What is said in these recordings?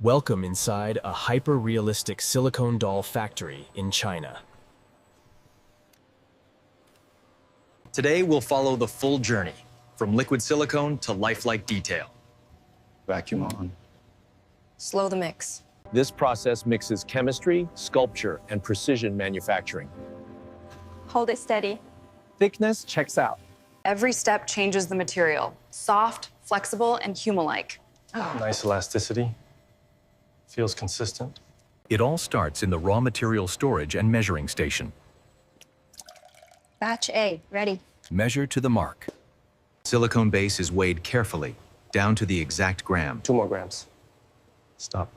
Welcome inside a hyper-realistic silicone doll factory in China. Today, we'll follow the full journey, from liquid silicone to lifelike detail. Vacuum on. Slow the mix. This process mixes chemistry, sculpture, and precision manufacturing. Hold it steady. Thickness checks out. Every step changes the material. Soft, flexible, and human-like. Nice elasticity. Feels consistent. It all starts in the raw material storage and measuring station. Batch A, ready. Measure to the mark. Silicone base is weighed carefully, down to the exact gram. 2 more grams. Stop.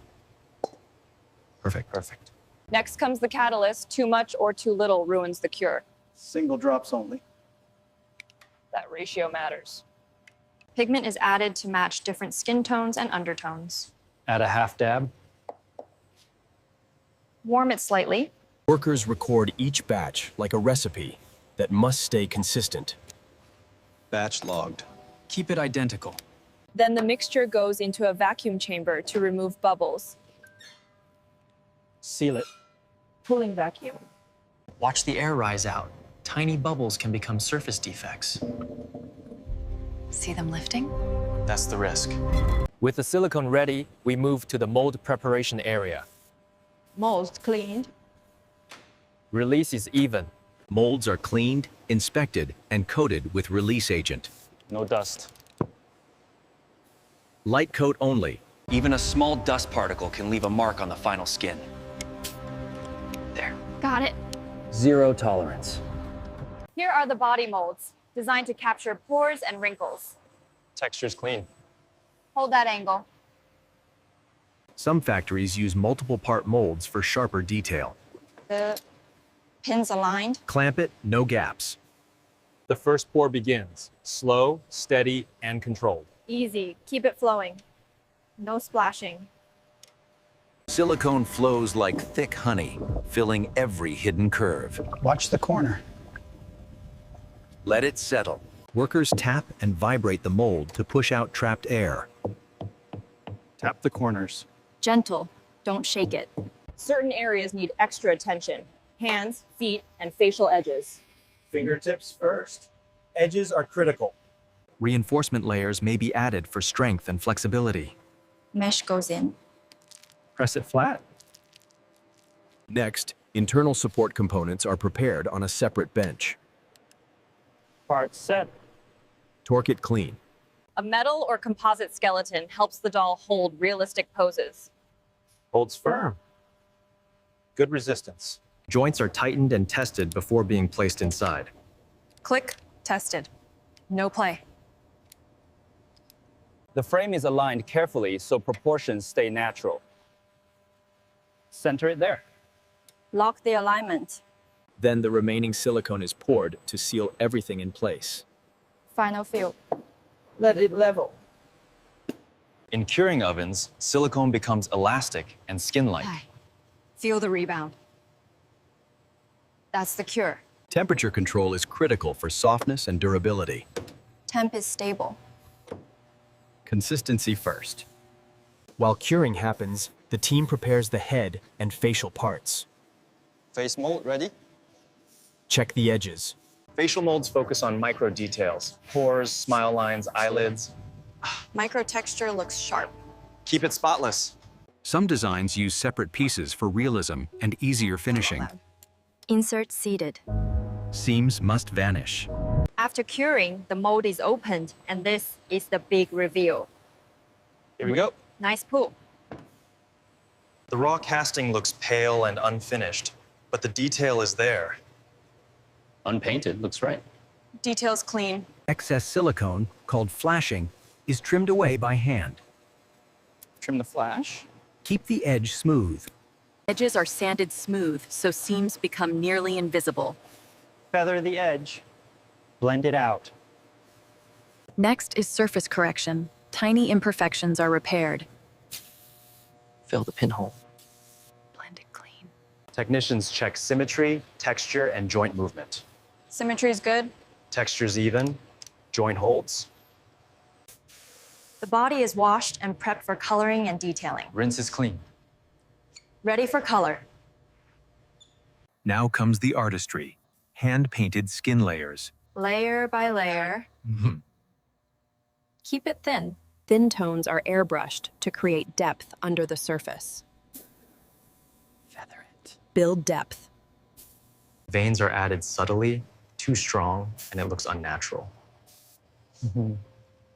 Perfect. Perfect. Next comes the catalyst. Too much or too little ruins the cure. Single drops only. That ratio matters. Pigment is added to match different skin tones and undertones. Add a half dab. Warm it slightly. Workers record each batch like a recipe that must stay consistent. Batch logged. Keep it identical. Then the mixture goes into a vacuum chamber to remove bubbles. Seal it. Pulling vacuum. Watch the air rise out. Tiny bubbles can become surface defects. See them lifting? That's the risk. With the silicone ready, we move to the mold preparation area. Molds cleaned. Release is even. Molds are cleaned, inspected, and coated with release agent. No dust. Light coat only. Even a small dust particle can leave a mark on the final skin. There. Got it. 0 tolerance. Here are the body molds, designed to capture pores and wrinkles. Texture's clean. Hold that angle. Some factories use multiple part molds for sharper detail. The pins aligned. Clamp it, no gaps. The first pour begins. Slow, steady, and controlled. Easy. Keep it flowing. No splashing. Silicone flows like thick honey, filling every hidden curve. Watch the corner. Let it settle. Workers tap and vibrate the mold to push out trapped air. Tap the corners. Gentle. Don't shake it. Certain areas need extra attention. Hands, feet, and facial edges. Fingertips first. Edges are critical. Reinforcement layers may be added for strength and flexibility. Mesh goes in. Press it flat. Next, internal support components are prepared on a separate bench. Parts set. Torque it clean. A metal or composite skeleton helps the doll hold realistic poses. Holds firm. Good resistance. Joints are tightened and tested before being placed inside. Click, tested. No play. The frame is aligned carefully so proportions stay natural. Center it there. Lock the alignment. Then the remaining silicone is poured to seal everything in place. Final fill. Let it level. In curing ovens, silicone becomes elastic and skin-like. Feel the rebound. That's the cure. Temperature control is critical for softness and durability. Temp is stable. Consistency first. While curing happens, the team prepares the head and facial parts. Face mold ready. Check the edges. Facial molds focus on micro details. Pores, smile lines, eyelids. Microtexture looks sharp. Keep it spotless. Some designs use separate pieces for realism and easier finishing. Insert seated. Seams must vanish. After curing, the mold is opened, and this is the big reveal. Here we go. Nice pull. The raw casting looks pale and unfinished, but the detail is there. Unpainted, looks right. Details clean. Excess silicone, called flashing, is trimmed away by hand. Trim the flash. Keep the edge smooth. Edges are sanded smooth, so seams become nearly invisible. Feather the edge. Blend it out. Next is surface correction. Tiny imperfections are repaired. Fill the pinhole. Blend it clean. Technicians check symmetry, texture, and joint movement. Symmetry is good. Texture's even, joint holds. The body is washed and prepped for coloring and detailing. Rinse is clean. Ready for color. Now comes the artistry. Hand-painted skin layers. Layer by layer. Keep it thin. Thin tones are airbrushed to create depth under the surface. Feather it. Build depth. Veins are added subtly, too strong, and it looks unnatural.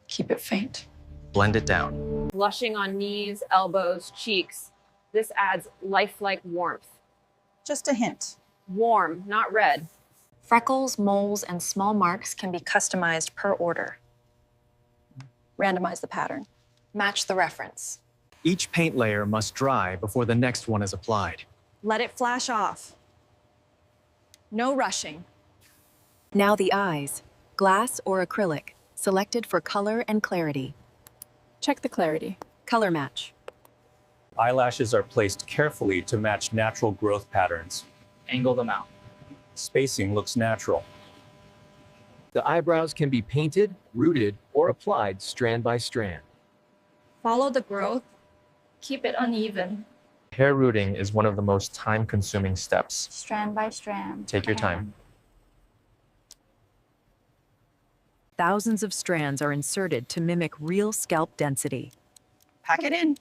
Keep it faint. Blend it down. Blushing on knees, elbows, cheeks. This adds lifelike warmth. Just a hint. Warm, not red. Freckles, moles, and small marks can be customized per order. Randomize the pattern. Match the reference. Each paint layer must dry before the next one is applied. Let it flash off. No rushing. Now the eyes. Glass or acrylic. Selected for color and clarity. Check the clarity. Color match. Eyelashes are placed carefully to match natural growth patterns. Angle them out. Spacing looks natural. The eyebrows can be painted, rooted, or applied strand by strand. Follow the growth. Keep it uneven. Hair rooting is one of the most time-consuming steps. Strand by strand. Take your time. Thousands of strands are inserted to mimic real scalp density. Pack it in.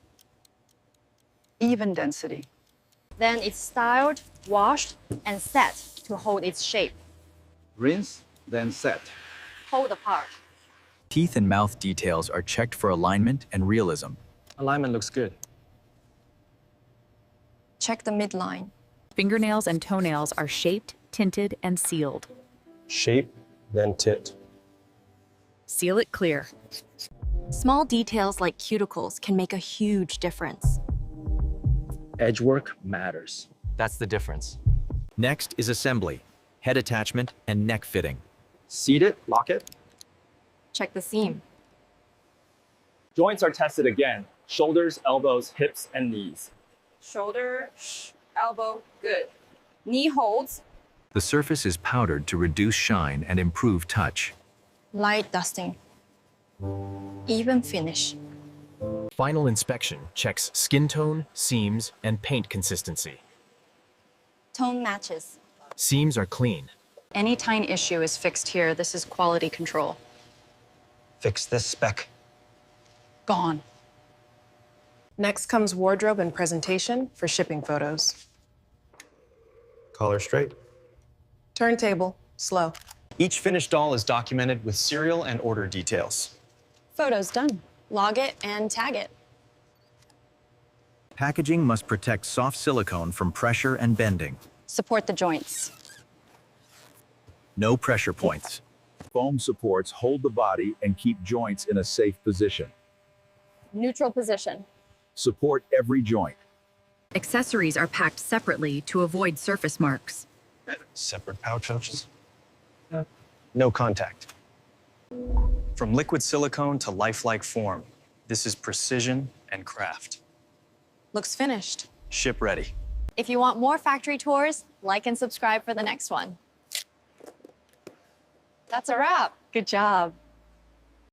Even density. Then it's styled, washed, and set to hold its shape. Rinse, then set. Hold apart. Teeth and mouth details are checked for alignment and realism. Alignment looks good. Check the midline. Fingernails and toenails are shaped, tinted, and sealed. Shape, then tint. Seal it clear. Small details like cuticles can make a huge difference. Edge work matters. That's the difference. Next is assembly. Head attachment and neck fitting. Seat it, lock it. Check the seam. Joints are tested again. Shoulders, elbows, hips, and knees. Shoulder, elbow, good. Knee holds. The surface is powdered to reduce shine and improve touch. Light dusting. Even finish. Final inspection checks skin tone, seams, and paint consistency. Tone matches. Seams are clean. Any tine issue is fixed here. This is quality control. Fix this speck. Gone. Next comes wardrobe and presentation for shipping photos. Collar straight. Turntable, slow. Each finished doll is documented with serial and order details. Photos done. Log it and tag it. Packaging must protect soft silicone from pressure and bending. Support the joints. No pressure points. Foam supports hold the body and keep joints in a safe position. Neutral position. Support every joint. Accessories are packed separately to avoid surface marks. Separate pouches. No contact. From liquid silicone to lifelike form, this is precision and craft. Looks finished. Ship ready. If you want more factory tours, like and subscribe for the next one. That's a wrap. Good job.